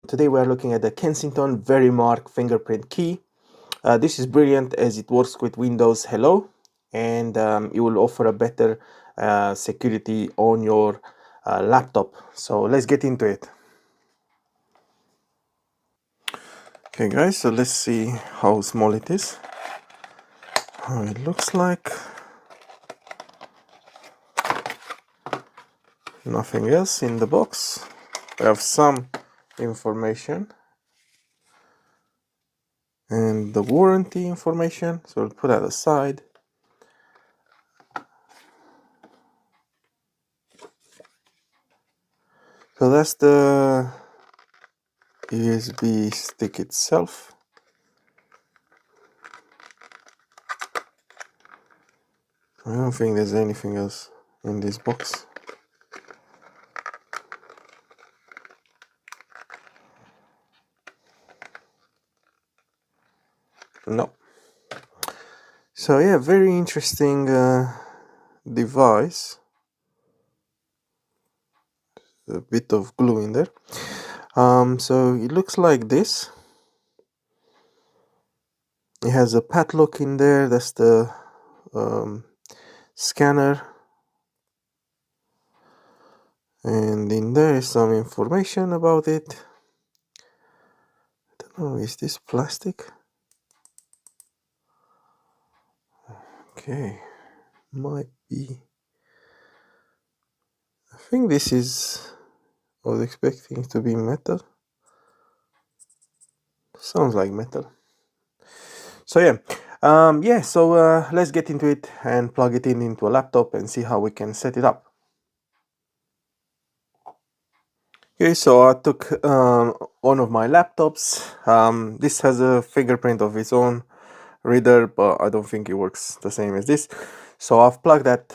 Today we are looking at the Kensington VeriMark Fingerprint key. This is brilliant as it works with Windows Hello, and it will offer a better security on your laptop. So let's get into it. Okay guys, so let's see how small it is, how it looks like. Nothing else in the box. We have some information and the warranty information, so we'll put that aside. So that's the USB stick itself. I don't think there's anything else in this box. No. So yeah, very interesting device. A bit of glue in there. So it looks like this. It has a padlock in there. That's the scanner, and in there is some information about it. I don't know, is this plastic? Okay, might be. I think this is, I was expecting it to be metal. Sounds like metal. So yeah, so let's get into it and plug it in into a laptop and see how we can set it up. Okay, so I took one of my laptops. This has a fingerprint of its own reader, but I don't think it works the same as this. So I've plugged that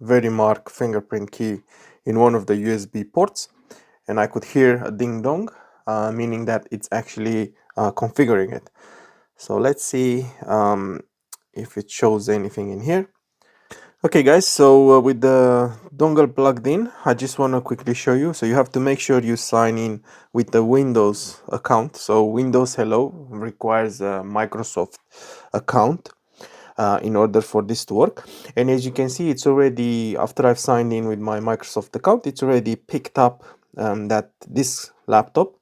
VeriMark fingerprint key in one of the USB ports, and I could hear a ding dong, meaning that it's actually configuring it. So let's see if it shows anything in here. Okay guys, so with the dongle plugged in, I just want to quickly show you. So you have to make sure you sign in with the Windows account. So Windows Hello requires a Microsoft account in order for this to work. And as you can see, it's already, after I've signed in with my Microsoft account, it's already picked up that this laptop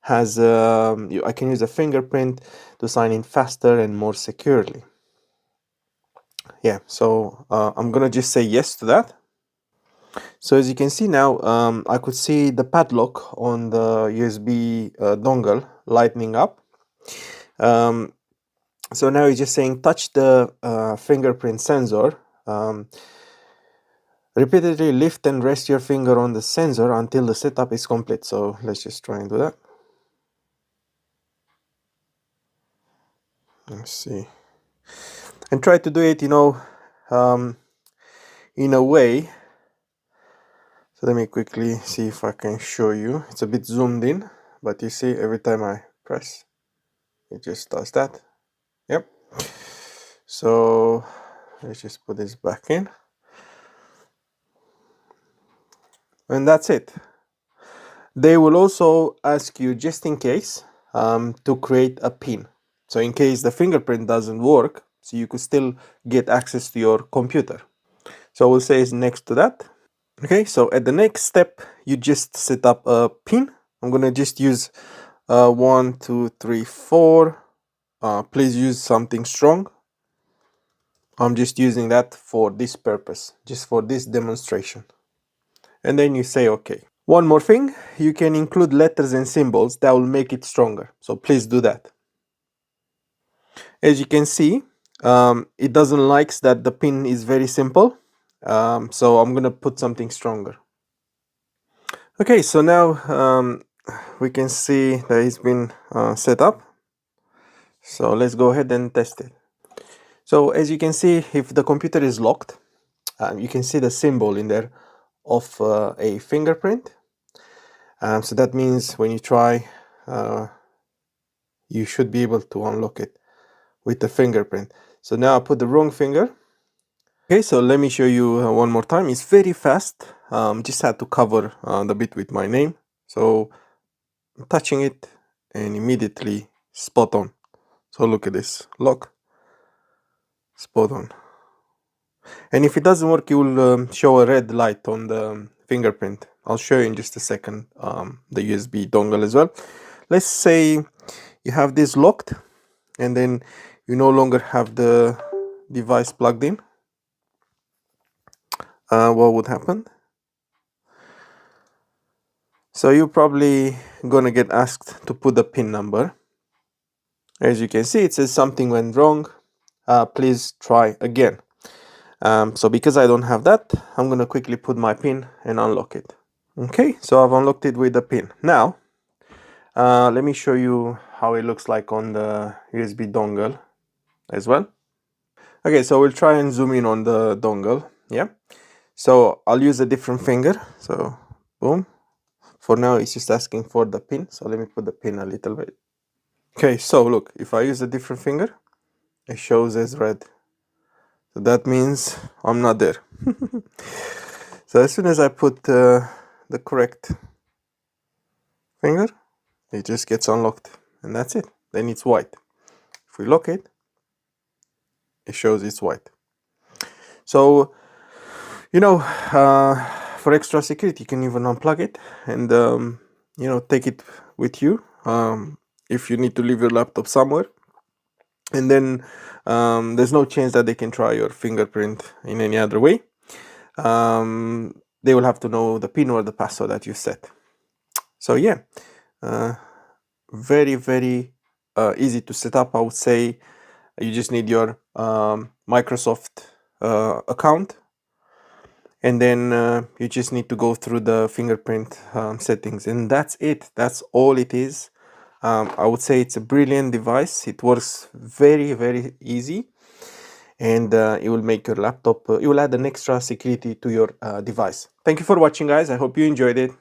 has, I can use a fingerprint to sign in faster and more securely. Yeah, so I'm gonna just say yes to that. So as you can see now, I could see the padlock on the USB dongle lightening up. So now it's just saying touch the fingerprint sensor. Repeatedly lift and rest your finger on the sensor until the setup is complete. So let's just try and do that. Let's see. And try to do it, you know, in a way. So let me quickly see if I can show you. It's a bit zoomed in, but you see every time I press, it just does that. Yep. So let's just put this back in. And that's it. They will also ask you, just in case, to create a PIN. So in case the fingerprint doesn't work, so you could still get access to your computer. So we'll say it's next to that. Okay, so at the next step, you just set up a PIN. I'm gonna just use 1, 2, 3, 4. Please use something strong. I'm just using that for this purpose, just for this demonstration. And then you say OK. One more thing, you can include letters and symbols that will make it stronger. So please do that. As you can see, it doesn't like that the pin is very simple. So I'm gonna put something stronger. Okay, so now we can see that it's been set up. So let's go ahead and test it. So as you can see, if the computer is locked, you can see the symbol in there of a fingerprint. So that means when you try, you should be able to unlock it with the fingerprint. So now I put the wrong finger. Okay, so let me show you one more time. It's very fast. Just had to cover the bit with my name. So I'm touching it, and immediately spot on. So look at this, lock, spot on. And if it doesn't work, you will show a red light on the fingerprint. I'll show you in just a second the USB dongle as well. Let's say you have this locked, and then you no longer have the device plugged in. What would happen? So you're probably gonna get asked to put the pin number. As you can see, it says something went wrong. Please try again. So because I don't have that, I'm gonna quickly put my pin and unlock it. Okay, so I've unlocked it with the pin. Now, let me show you how it looks like on the USB dongle as well. Okay, so we'll try and zoom in on the dongle. Yeah, so I'll use a different finger. So boom. For now, it's just asking for the pin. So let me put the pin a little bit. Okay, so look, if I use a different finger, it shows as red. So that means I'm not there. So as soon as I put the correct finger, it just gets unlocked, and that's it. Then it's white. If we lock it, it shows it's white. So, you know, for extra security, you can even unplug it and, you know, take it with you if you need to leave your laptop somewhere. And then there's no chance that they can try your fingerprint in any other way. They will have to know the PIN or the password that you set. So yeah, very, very easy to set up. I would say you just need your Microsoft account, and then you just need to go through the fingerprint settings, and that's it. That's all it is. I would say it's a brilliant device. It works very, very easy, and it will make your laptop, it will add an extra security to your device. Thank you for watching, guys. I hope you enjoyed it.